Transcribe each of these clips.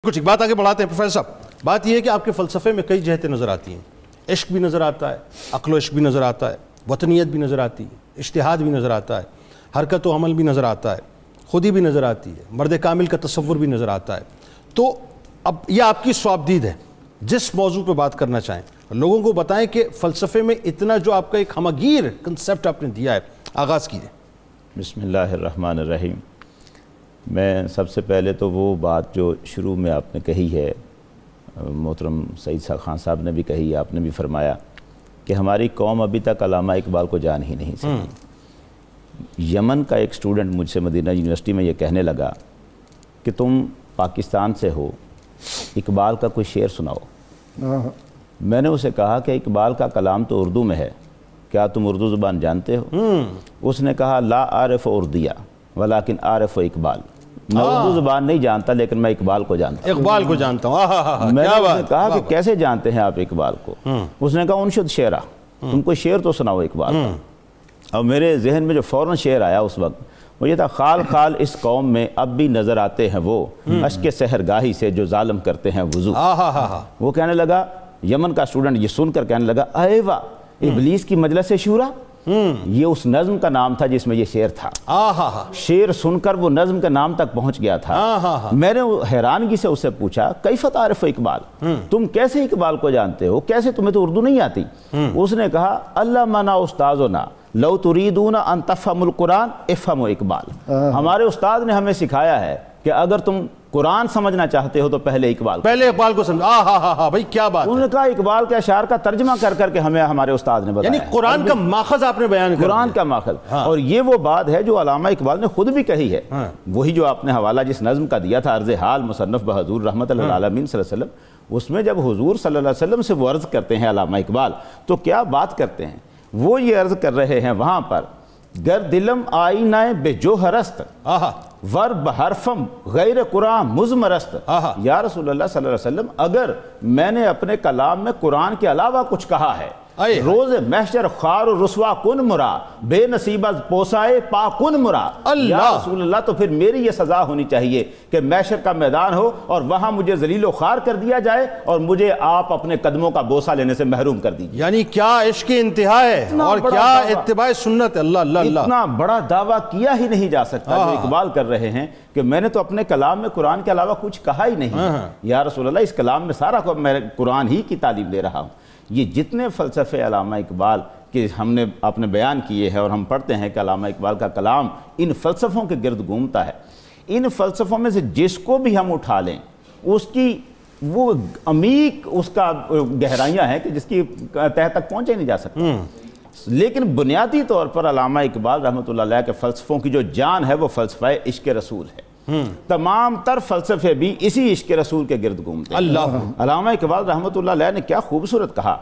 کچھ ایک بات آگے بڑھاتے ہیں پروفیسر صاحب. بات یہ ہے کہ آپ کے فلسفے میں کئی جہتیں نظر آتی ہیں. عشق بھی نظر آتا ہے, عقل و عشق بھی نظر آتا ہے, وطنیت بھی نظر آتی ہے, اجتہاد بھی نظر آتا ہے, حرکت و عمل بھی نظر آتا ہے, خودی بھی نظر آتی ہے, مرد کامل کا تصور بھی نظر آتا ہے. تو اب یہ آپ کی صوابدید ہے, جس موضوع پہ بات کرنا چاہیں لوگوں کو بتائیں کہ فلسفے میں اتنا جو آپ کا ایک ہمگیر کنسیپٹ آپ نے دیا ہے, آغاز کیجئے. بسم اللہ الرحمن الرحیم. میں سب سے پہلے تو وہ بات جو شروع میں آپ نے کہی ہے, محترم سعید خان صاحب نے بھی کہی, آپ نے بھی فرمایا کہ ہماری قوم ابھی تک علامہ اقبال کو جان ہی نہیں سکی. یمن کا ایک اسٹوڈنٹ مجھ سے مدینہ یونیورسٹی میں یہ کہنے لگا کہ تم پاکستان سے ہو, اقبال کا کوئی شعر سناؤ. میں نے اسے کہا کہ اقبال کا کلام تو اردو میں ہے, کیا تم اردو زبان جانتے ہو؟ اس نے کہا لا عارف اردیہ ولیکن عارف اقبال. میں اردو زبان نہیں جانتا لیکن میں اقبال کو جانتا ہوں. اقبال کو جانتا ہوں. میں نے اسے کہا کہ کیسے جانتے ہیں آپ اقبال کو؟ اس نے کہا انشد شعرہ, تم کوئی شعر تو سناؤ اقبال کا. اور میرے ذہن میں جو فوراً شعر آیا اس وقت وہ یہ تھا, خال خال اس قوم میں اب بھی نظر آتے ہیں وہ اشک سحرگاہی سے جو ظالم کرتے ہیں وضو. وہ کہنے لگا, یمن کا اسٹوڈنٹ یہ سن کر کہنے لگا, اے واہ ابلیس کی مجلس شورا. یہ اس نظم کا نام تھا جس میں یہ شعر تھا. شعر سن کر وہ نظم کے نام تک پہنچ گیا تھا. میں نے حیرانگی سے اسے پوچھا کیف تعرف اقبال, تم کیسے اقبال کو جانتے ہو, کیسے تمہیں تو اردو نہیں آتی؟ اس نے کہا اللہ منا استاذنا لو تریدون ان تفہموا القرآن افہموا اقبال. ہمارے استاد نے ہمیں سکھایا ہے کہ اگر تم قرآن سمجھنا چاہتے ہو تو پہلے اقبال کو سمجھو. بھائی کیا بات ہے. انہوں نے کہا اقبال کے اشعار کا ترجمہ کر کر کے ہمیں ہمارے استاد نے بتایا. یعنی قرآن کا ماخذ آپ نے بیان کیا. قرآن کا ماخذ. اور یہ وہ بات ہے جو علامہ اقبال نے خود بھی کہی ہے. وہی جو آپ نے حوالہ جس نظم کا دیا تھا, عرض حال مصنف بحضور رحمت اللہ العالمین صلی اللہ علیہ وسلم, اس میں جب حضور صلی اللہ علیہ وسلم سے وہ عرض کرتے ہیں علامہ اقبال تو کیا بات کرتے ہیں. وہ یہ عرض کر رہے ہیں وہاں پر, گر دلم آئینہ بے جوہرست ور بحرفم غیر قرآن مزمرست. یا رسول اللہ صلی اللہ علیہ وسلم, اگر میں نے اپنے کلام میں قرآن کے علاوہ کچھ کہا ہے, روز محشر خار و رسوا کن مرا بے نصیبہ پوسائے پا کن مرا. یا رسول اللہ, تو پھر میری یہ سزا ہونی چاہیے کہ محشر کا میدان ہو اور وہاں مجھے ذلیل و خوار کر دیا جائے اور مجھے آپ اپنے قدموں کا بوسہ لینے سے محروم کر دیجیے. یعنی کیا عشق انتہا ہے اور کیا اتباع سنت. اللہ اللہ اللہ. اتنا بڑا دعویٰ کیا ہی نہیں جا سکتا جو اقبال کر رہے ہیں کہ میں نے تو اپنے کلام میں قرآن کے علاوہ کچھ کہا ہی نہیں. یا رسول اللہ, اس کلام میں سارا میں قرآن ہی کی تعلیم دے رہا ہوں. یہ جتنے فلسفے علامہ اقبال کے آپ نے بیان کیے ہیں اور ہم پڑھتے ہیں کہ علامہ اقبال کا کلام ان فلسفوں کے گرد گھومتا ہے. ان فلسفوں میں سے جس کو بھی ہم اٹھا لیں اس کی وہ عمیق اس کا گہرائیاں ہیں کہ جس کی تہ تک پہنچے نہیں جا سکتا. لیکن بنیادی طور پر علامہ اقبال رحمۃ اللہ علیہ کے فلسفوں کی جو جان ہے وہ فلسفہ عشق رسول ہے. تمام تر فلسفے بھی اسی عشق رسول کے گرد گھومتے ہیں. علامہ اقبال رحمۃ اللہ علیہ نے کیا خوبصورت کہا.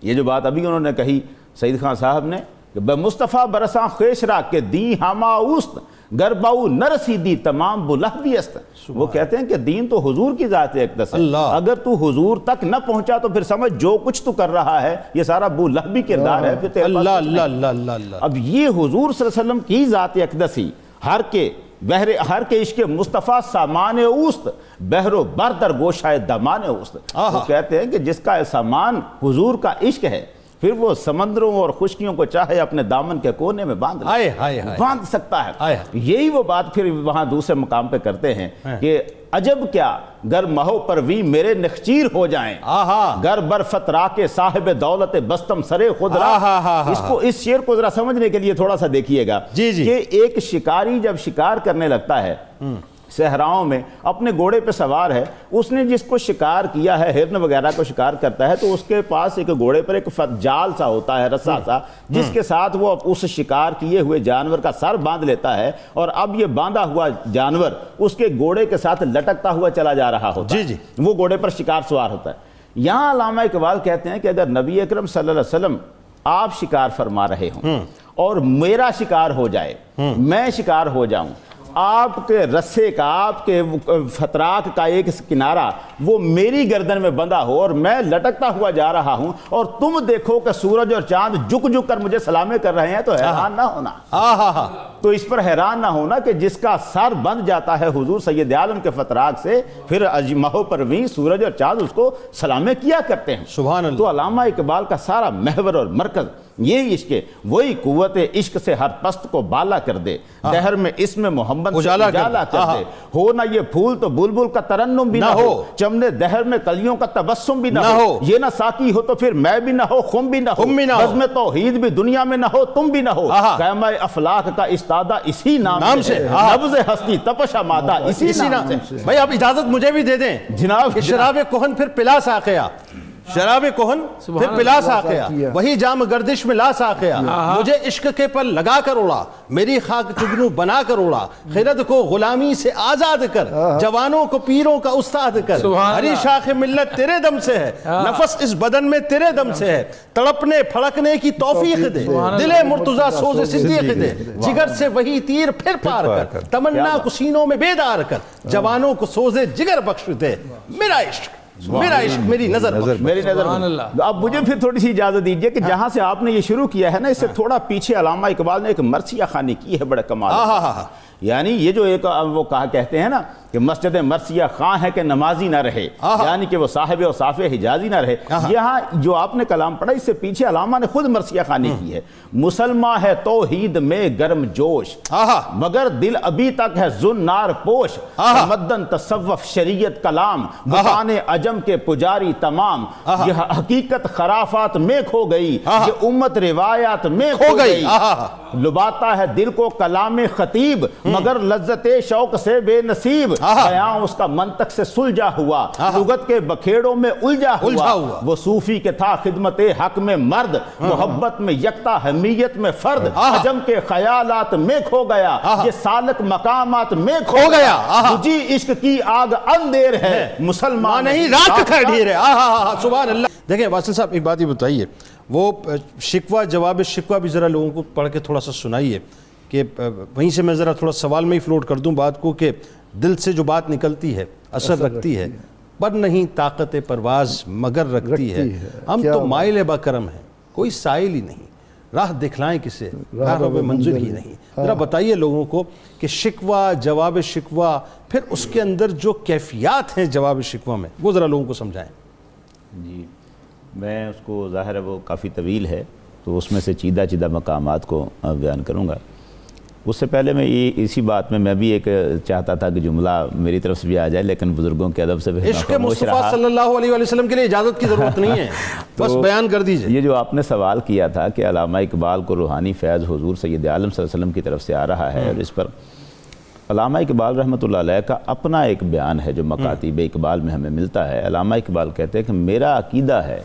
یہ جو بات ابھی انہوں نے کہی سعید خان صاحب نے کہ بے مصطفیٰ برساں خیشرا کے دی ہما اوست گرباؤ نرسیدی تمام بلہدی است. وہ کہتے ہیں کہ دین تو حضور کی ذات اقدس ہے, اگر تو حضور تک نہ پہنچا تو پھر سمجھ جو کچھ تو کر رہا ہے یہ سارا بولہبی کردار ہے. اب یہ حضور صلی اللہ علیہ وسلم کی ذات اقدسی ہر کے عشق مصطفیٰ سامان اوست بحر و بر در گوشائے دمان اوست. وہ کہتے ہیں کہ جس کا سامان حضور کا عشق ہے پھر وہ سمندروں اور خشکیوں کو چاہے اپنے دامن کے کونے میں باندھ سکتا ہے. یہی وہ بات پھر وہاں دوسرے مقام پہ کرتے ہیں کہ عجب کیا گر مہو پروی میرے نخچیر ہو جائیں, گر بر فترا کے صاحب دولت بستم سرے خود را. اس شعر کو ذرا سمجھنے کے لیے تھوڑا سا دیکھیے گا کہ ایک شکاری جب شکار کرنے لگتا ہے صحراؤں میں, اپنے گھوڑے پہ سوار ہے, اس نے جس کو شکار کیا ہے ہرن وغیرہ کو شکار کرتا ہے تو اس کے پاس ایک گھوڑے پر ایک جال سا ہوتا ہے, رسا سا, جس کے ساتھ وہ اس شکار کیے ہوئے جانور کا سر باندھ لیتا ہے اور اب یہ باندھا ہوا جانور اس کے گھوڑے کے ساتھ لٹکتا ہوا چلا جا رہا ہوتا ہے. وہ گھوڑے پر شکار سوار ہوتا ہے. یہاں علامہ اقبال کہتے ہیں کہ اگر نبی اکرم صلی اللہ علیہ وسلم آپ شکار فرما رہے ہوں اور میرا شکار ہو جائے, میں شکار ہو جاؤں, آپ کے رسے کا, آپ کے فتراک کا ایک کنارہ وہ میری گردن میں بندھا ہو اور میں لٹکتا ہوا جا رہا ہوں اور تم دیکھو کہ سورج اور چاند جھک جھک کر مجھے سلامیں کر رہے ہیں تو حیران نہ ہونا. تو اس پر حیران نہ ہونا کہ جس کا سر بند جاتا ہے حضور سید عالم کے فتراک سے، پھر ماہ پروین سورج اور چاند اس کو سلامیں کیا کرتے ہیں۔ سبحان اللہ۔ تو علامہ اقبال کا سارا محور اور مرکز یہی عشق ہے، وہی قوت عشق سے ہر پست کو بالا کر دے، دہر میں اسم محمد سے اجالا کر دے، ہو نہ یہ پھول تو بلبل کا ترنم بھی نہ ہو، چمنے دہر میں کلیوں کا تبسم بھی نہ ہو، یہ نہ ساقی ہو تو پھر میں بھی نہ ہو، خم بھی نہ ہو، بزم توحید بھی دنیا میں نہ ہو، تم بھی نہ ہو، خیمہ افلاک کا استادہ اسی نام سے، نبض ہستی تپش مادہ اسی نام سے۔ بھائی آپ اجازت مجھے بھی دے دیں جناب، شراب کہن پھر پلا ساقیا، شراب کہن پھر پلا ساقیا، وہی جام گردش میں لا ساقیا، مجھے عشق کے پر لگا کر اڑا، میری خاک جگنو بنا کر اڑا، خرد کو غلامی سے آزاد کر، جوانوں کو پیروں کا استاد کر، ہری شاخ ملت تیرے دم سے ہے، نفس اس بدن میں تیرے دم سے ہے، تڑپنے پھڑکنے کی توفیق دے، دل مرتضیٰ سوز صدیق دے، جگر سے وہی تیر پھر پار کر، تمنا کو سینوں میں بیدار کر، جوانوں کو سوز جگر بخش دے، میرا عشق میری نظر میری نظر۔ اب مجھے پھر تھوڑی سی اجازت دیجئے کہ جہاں سے آپ نے یہ شروع کیا ہے نا، اس سے تھوڑا پیچھے علامہ اقبال نے ایک مرثیہ خوانی کی ہے، بڑا کمال۔ یعنی یہ جو ایک وہ کہتے ہیں نا کہ مسجد مرثیہ خواہ ہے کہ نمازی نہ رہے، یعنی کہ وہ صاحب و صافِ حجازی نہ رہے، یہاں جو آپ نے کلام پڑھا اس سے پیچھے علامہ نے خود مرثیہ خوانی کی ہے۔ مسلمہ ہے توحید میں گرم جوش، مگر دل ابھی تک ہے زنار پوش، تمدن تصوف شریعت کلام، بطان عجم کے پجاری تمام، یہ حقیقت خرافات میں کھو گئی، یہ امت روایات میں کھو گئی، لباتا ہے دل کو کلام خطیب، مگر لذت شوق سے بے نصیب، بیان اس کا منطق سے سلجھا ہوا، لغت کے بکھیڑوں میں الجھا ہوا، وہ صوفی کے تھا خدمت حق میں مرد، محبت میں یکتا حمیت میں فرد، عجم کے خیالات میں کھو گیا، یہ سالک مقامات میں کھو گیا، تجھی عشق کی آگ اندھیر ہے، مسلمان نہیں راک کا ڈھیر ہے۔ سبحان اللہ۔ دیکھیں واصل صاحب ایک بات یہ بتائیے، وہ شکوہ جواب شکوہ بھی ذرا لوگوں کو پڑھ کے تھوڑا سا سنائیے، کہ وہیں سے میں ذرا تھوڑا سوال میں ہی فلوٹ کر دوں بات کو، کہ دل سے جو بات نکلتی ہے اثر رکھتی ہے، پر نہیں طاقت پرواز مگر رکھتی ہے، ہم تو مائل بکرم ہیں کوئی سائل ہی نہیں، راہ دکھلائیں کسے راہ رو منزل ہی نہیں۔ ذرا بتائیے لوگوں کو کہ شکوہ جواب شکوہ، پھر اس کے اندر جو کیفیات ہیں جواب شکوہ میں، وہ ذرا لوگوں کو سمجھائیں۔ جی میں اس کو ظاہر ہے وہ کافی طویل ہے، تو اس میں سے چیدہ مقامات کو بیان کروں گا۔ اس سے پہلے میں اسی بات میں بھی ایک چاہتا تھا کہ جملہ میری طرف سے بھی آ جائے، لیکن بزرگوں کے ادب سے بھی عشق مصطفیٰ صلی اللہ علیہ وسلم کے لیے اجازت کی ضرورت نہیں ہے، بس بیان کر دیجئے۔ یہ جو آپ نے سوال کیا تھا کہ علامہ اقبال کو روحانی فیض حضور سید عالم صلی اللہ علیہ وسلم کی طرف سے آ رہا ہے، اور اس پر علامہ اقبال رحمۃ اللہ علیہ کا اپنا ایک بیان ہے جو مکاتیب اقبال میں ہمیں ملتا ہے۔ علامہ اقبال کہتے ہیں کہ میرا عقیدہ ہے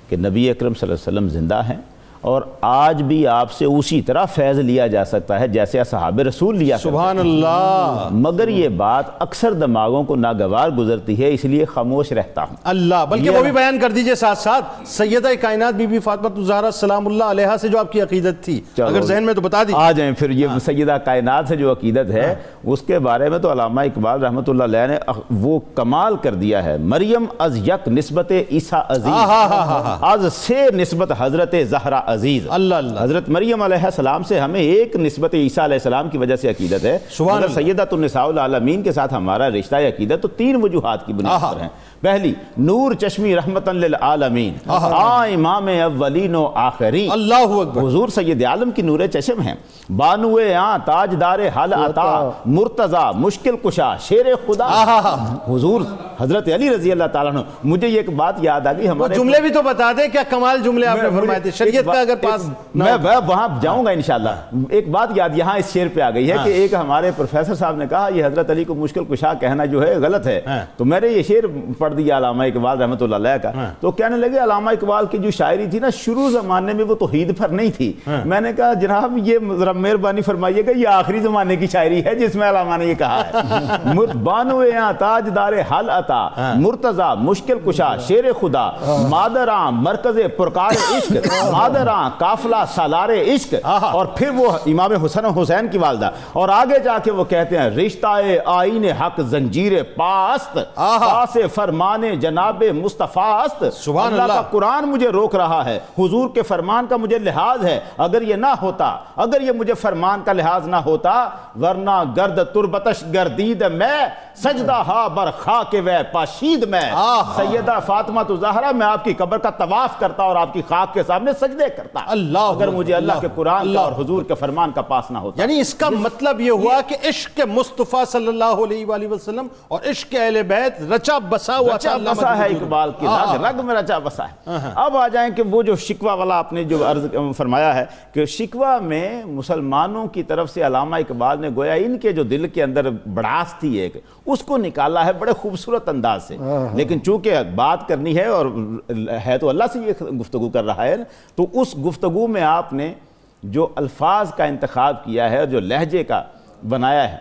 کہ نبی اکرم صلی اللہ علیہ وسلم زندہ ہیں، اور آج بھی آپ سے اسی طرح فیض لیا جا سکتا ہے جیسے اصحاب رسول لیا کرتے ہیں۔ سبحان اللہ۔ مگر یہ بات اکثر دماغوں کو ناگوار گزرتی ہے، اس لیے خاموش رہتا ہوں۔ اللہ، بلکہ وہ بھی بیان کر دیجئے ساتھ ساتھ، سیدہ کائنات بی بی فاطمہ الزہرا سلام اللہ علیہا سے جو آپ کی عقیدت تھی، اگر ذہن میں تو بتا دیجئے۔ آ جائیں پھر یہ سیدہ کائنات سے جو عقیدت ہے اس کے بارے میں تو علامہ اقبال رحمۃ اللہ علیہ نے وہ کمال کر دیا ہے۔ مریم از یک نسبت عیسیٰ عزیز، از سے نسبت حضرت زہرا عزیز۔ اللہ اللہ۔ حضرت مریم علیہ السلام سے ہمیں ایک نسبت عیسیٰ علیہ السلام کی وجہ سے عقیدت ہے، مگر سیدۃ النساء العالمین کے ساتھ ہمارا رشتہ عقیدت تو 3 وجوہات کی بنیاد پر ہیں۔ پہلی، نور چشمی رحمتاً للعالمین، امام اولین و آخرین، اللہ اکبر، حضور سید عالم کی نور چشم ہیں، بانوے تاجدار حل عطا، مرتضی مشکل کشا، شیر خدا، حضور حضرت علی رضی اللہ تعالیٰ عنہ۔ مجھے یہ ایک بات یاد آ گئی، ہمارے جملے بھی تو بتا دیں، کیا کمال جملے آپ نے فرمائے تھے شریعت کا، اگر پاس میں وہاں جاؤں گا انشاءاللہ۔ ایک بات یاد یہاں اس شعر پہ آ گئی ہے کہ ایک ہمارے پروفیسر صاحب نے کہا یہ حضرت علی کو مشکل کشا کہنا جو ہے غلط ہے، تو میں نے یہ شعر پڑھ دیا علامہ اقبال رحمۃ اللہ علیہ کا، تو کہنے لگے علامہ اقبال کی جو شاعری تھی نا شروع زمانے میں وہ توحید پر نہیں تھی۔ میں نے کہا جناب یہ ذرا مہربانی فرمائیے گا، یہ آخری زمانے کی شاعری ہے جس میں علامہ نے یہ کہا ہے، بانوے تاجدار حل عطا، مرتضی مشکل کشا، شیر خدا، مادراں مرکز پرکار عشق، مادر 11 قافلہ سالار عشق، اور پھر وہ امام حسن و حسین کی والدہ، اور آگے جا کے وہ کہتے ہیں رشتہ آئین حق زنجیر پاست، پاس فرمان جناب مصطفیٰ است۔ اللہ کا قرآن مجھے روک رہا ہے، حضور کے فرمان کا مجھے لحاظ ہے، اگر یہ نہ ہوتا، اگر یہ مجھے فرمان کا لحاظ نہ ہوتا، ورنہ گرد تربتش گردید میں سجدہ ہا بر خاک وے پاشید میں۔ سیدہ فاطمہ زہرا، میں آپ کی قبر کا طواف کرتا اور آپ کی خاک کے سامنے سجدے کرتا اگر مجھے اللہ کے قرآن کا اور حضور کے فرمان کا پاس نہ ہوتا۔ یعنی اس کا مطلب یہ ہوا کہ عشق مصطفیٰ صلی اللہ علیہ وآلہ وسلم اور عشق اہل بیت رچا بسا ہوا رچا بسا ہے اقبال کی رگ رگ میں رچا بسا ہے۔ اب آ جائیں کہ وہ جو شکوہ والا آپ نے جو عرض فرمایا ہے کہ شکوہ میں مسلمانوں کی طرف سے علامہ اقبال نے گویا ان کے جو دل کے اندر بڑاس تھی ایک، اس کو نکالا ہے بڑے خوبصورت انداز سے، لیکن چونکہ بات کرنی ہے اور ہے تو اللہ سے یہ گفتگو کر رہا ہے، تو اس گفتگو میں آپ نے جو الفاظ کا انتخاب کیا ہے اور جو لہجے کا بنایا ہے،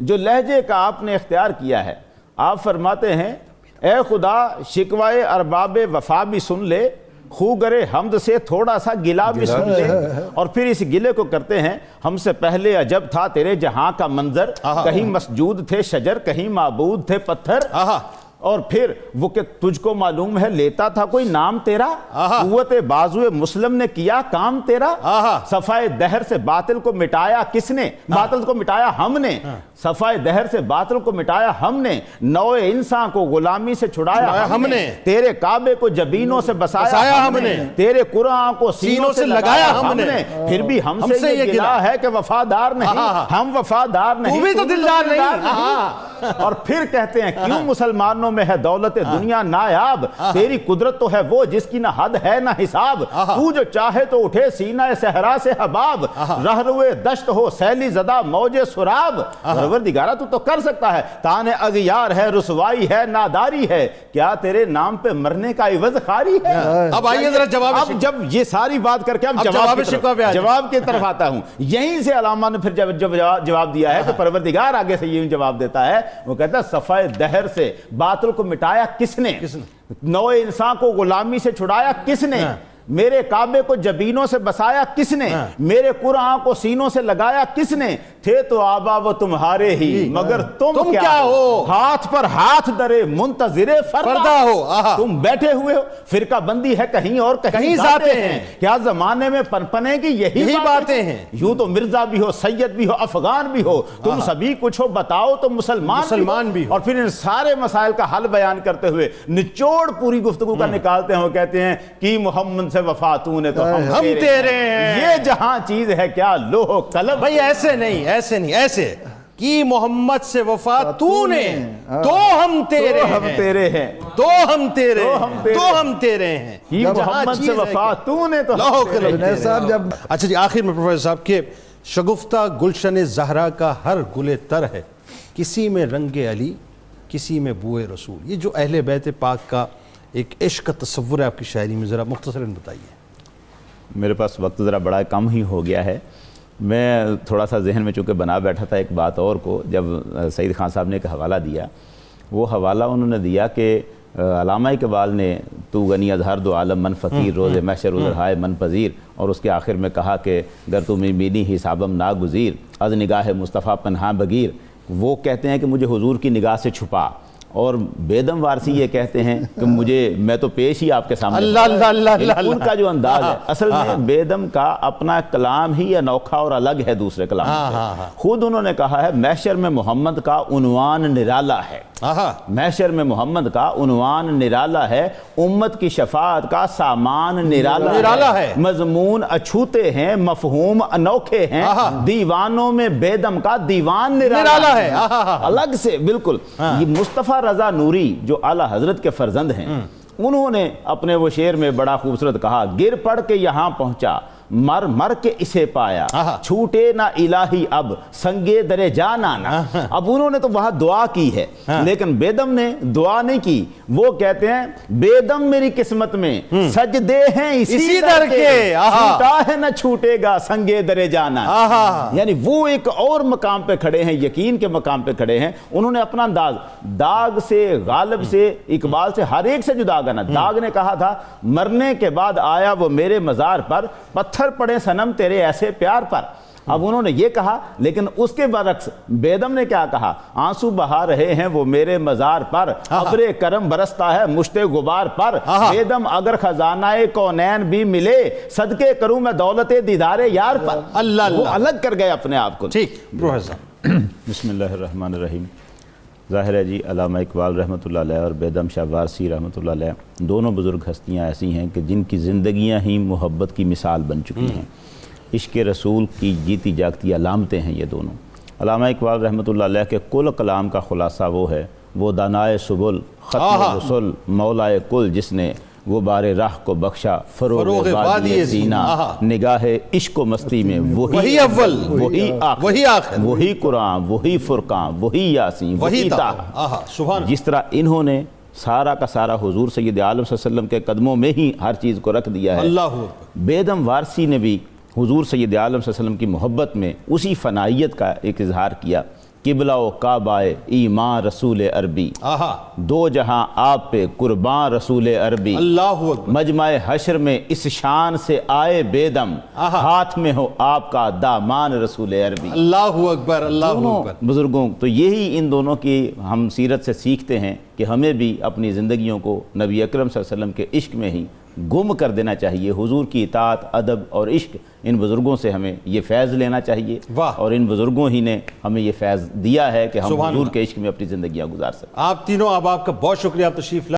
جو لہجے کا آپ نے اختیار کیا ہے، آپ فرماتے ہیں اے خدا شکوائے ارباب وفا بھی سن لے، خوگرے حمد سے تھوڑا سا گلہ بھی سن لے، اور پھر اس گلے کو کرتے ہیں ہم سے پہلے عجب تھا تیرے جہاں کا منظر، کہیں مسجود تھے شجر کہیں معبود تھے پتھر، اور پھر وہ کہ تجھ کو معلوم ہے لیتا تھا کوئی نام تیرا، قوت بازو مسلم نے کیا کام تیرا، صفائے دہر سے باطل کو مٹایا کس نے، باطل کو مٹایا ہم نے، صفائے دہر سے باطل کو مٹایا ہم نے، نوع انسان کو غلامی سے چھڑایا ہم نے، تیرے کعبے کو جبینوں سے بسایا ہم نے، تیرے قرآن کو سینوں سے لگایا ہم نے، پھر بھی ہم سے یہ گلہ ہے کہ وفادار نہیں، ہم وفادار نہیں، تو بھی تو دلدار نہیں۔ اور پھر کہتے ہیں کیوں مسلمانوں میں ہے دولت دنیا نایاب، تیری قدرت تو ہے وہ جس کی نہ حد ہے نہ حساب، تو جو چاہے تو اٹھے سینہ صحرا سے حباب، رہروے دشت ہو سیلی زدہ موج سراب، پروردگارہ تو کر سکتا ہے، تانے اغیار ہے رسوائی ہے ناداری ہے، کیا تیرے نام پہ مرنے کا عوض خاری ہے۔ اب آئیے ذرا جواب، اب جب یہ ساری بات کر کے اب جواب کی طرف آتا ہوں، یہیں سے علامہ نے پھر جواب دیا ہے کہ پروردگار آگے سے یہ جواب دیتا ہے، وہ کہتا ہے صفائے دہر سے باطل کو مٹایا کس نے، نوع انسان کو غلامی سے چھڑایا کس نے، میرے کعبے کو جبینوں سے بسایا کس نے، میرے قرآن کو سینوں سے لگایا کس نے، تھے تو آبا وہ تمہارے ہی مگر تم کیا ہو، ہاتھ پر ہاتھ درے منتظر فردا ہو، تم بیٹھے ہوئے ہو، فرقہ بندی ہے کہیں اور کہیں ذاتے ہیں، کیا زمانے میں پنپنے کی یہی باتیں ہیں، یوں تو مرزا بھی ہو سید بھی ہو افغان بھی ہو، تم سبھی کچھ ہو بتاؤ تو مسلمان بھی ہو۔ اور پھر ان سارے مسائل کا حل بیان کرتے ہوئے نچوڑ پوری گفتگو کا نکالتے ہیں، وہ کہتے ہیں کہ محمد سے وفا تو نے تو ہم تیرے ہیں، یہ جہاں چیز ہے کیا لوہ قلم، بھئی ایسے نہیں ایسے کی محمد سے وفا تو نے تو ہم تیرے ہیں، تو ہم تیرے ہیں، کی محمد سے وفا تو نے تو ہم تیرے ہیں۔ اچھا جی، آخر میں پروفیسر صاحب کے شگفتہ گلشن زہرا کا ہر گل تر ہے، کسی میں رنگ علی کسی میں بوئے رسول، یہ جو اہل بیت پاک کا ایک عشق کا تصور ہے آپ کی شاعری میں، ذرا مختصراً بتائیے۔ میرے پاس وقت ذرا بڑا کم ہی ہو گیا ہے، میں تھوڑا سا ذہن میں چونکہ بنا بیٹھا تھا ایک بات اور کو، جب سعید خان صاحب نے ایک حوالہ دیا، وہ حوالہ انہوں نے دیا کہ علامہ اقبال نے تو غنی از ہر دو عالم من فقیر روز محشر عذرہائے من پذیر، اور اس کے آخر میں کہا کہ گر تو مینی حسابم ناگزیر از نگاہ مصطفیٰ پنہاں بگیر، وہ کہتے ہیں کہ مجھے حضور کی نگاہ سے چھپا، اور بیدم وارسی یہ کہتے ہیں کہ میں تو پیش ہی آپ کے سامنے، ان کا جو انداز ہے اصل میں بیدم کا اپنا کلام ہی انوکھا اور الگ ہے دوسرے کلام سے، خود انہوں نے کہا ہے محشر میں محمد کا عنوان نرالا ہے، محشر میں محمد کا عنوان نرالا ہے، امت کی شفاعت کا سامان نرالا ہے، مضمون اچھوتے ہیں مفہوم انوکھے ہیں، دیوانوں میں بیدم کا دیوان نرالا ہے، الگ سے بالکل۔ یہ مصطفیٰ رضا نوری جو اعلیٰ حضرت کے فرزند ہیں، انہوں نے اپنے وہ شعر میں بڑا خوبصورت کہا، گر پڑ کے یہاں پہنچا مر مر کے اسے پایا، چھوٹے نہ الہی اب سنگے درے جان آنا۔ اب انہوں نے تو وہاں دعا کی ہے، لیکن بیدم نے دعا نہیں کی۔ وہ کہتے ہیں بیدم میری قسمت میں سجدے ہیں اسی در کے، چھوٹا ہے نہ چھوٹے گا سنگے درے جان آنا۔ یعنی وہ ایک اور مقام پہ کھڑے ہیں، یقین کے مقام پہ کھڑے ہیں۔ انہوں نے اپنا انداز داغ سے، غالب سے، اقبال سے، ہر ایک سے جدا کرنا۔ داغ نے کہا تھا مرنے کے بعد آیا وہ میرے مزار پر، پتھر پڑے صنم تیرے ایسے پیار پر۔ اب انہوں نے یہ کہا، لیکن اس کے برعکس بیدم نے کیا کہا؟ آنسو بہا رہے ہیں وہ میرے مزار پر، ابر کرم برستا ہے مشت غبار پر، بیدم اگر خزانہ کونین بھی ملے صدقے کروں میں دولت دیدار یار پر۔ وہ الگ کر گئے اپنے آپ کو۔ ٹھیک پروفیسر، بسم اللہ الرحمن الرحیم۔ ظاہر ہے جی علامہ اقبال رحمۃ اللہ علیہ اور بیدم شاہ وارسی رحمۃ اللہ علیہ دونوں بزرگ ہستیاں ایسی ہیں کہ جن کی زندگیاں ہی محبت کی مثال بن چکی ہیں، عشق رسول کی جیتی جاگتی علامتیں ہیں یہ دونوں۔ علامہ اقبال رحمۃ اللہ علیہ کے کل کلام کا خلاصہ وہ ہے، وہ دانائے سبل ختم رسول مولائے کل جس نے غبار راہ کو بخشا فروغ وادی سینہ، نگاہ عشق و مستی میں وہی اول وہی آخر، وہی قرآن وہی فرقان وہی یاسین وہی طٰہٰ۔ جس طرح انہوں نے سارا کا سارا حضور سید عالم صلی اللہ علیہ وسلم کے قدموں میں ہی ہر چیز کو رکھ دیا ہے، بیدم وارسی نے بھی حضور سید عالم صلی اللہ علیہ وسلم کی محبت میں اسی فنائیت کا ایک اظہار کیا۔ قبلہ و کعبہ ایمان رسول عربی، دو جہاں آپ پہ قربان رسول عربی، مجمع حشر میں اس شان سے آئے بیدم، ہاتھ میں ہو آپ کا دامان رسول عربی۔ اللہ اکبر، اللہ اکبر۔ بزرگوں تو یہی ان دونوں کی ہم سیرت سے سیکھتے ہیں کہ ہمیں بھی اپنی زندگیوں کو نبی اکرم صلی اللہ علیہ وسلم کے عشق میں ہی گم کر دینا چاہیے۔ حضور کی اطاعت، ادب اور عشق، ان بزرگوں سے ہمیں یہ فیض لینا چاہیے، اور ان بزرگوں ہی نے ہمیں یہ فیض دیا ہے کہ ہم حضور کے عشق میں اپنی زندگیاں گزار سکیں۔ آپ تینوں احباب کا بہت شکریہ، آپ تشریف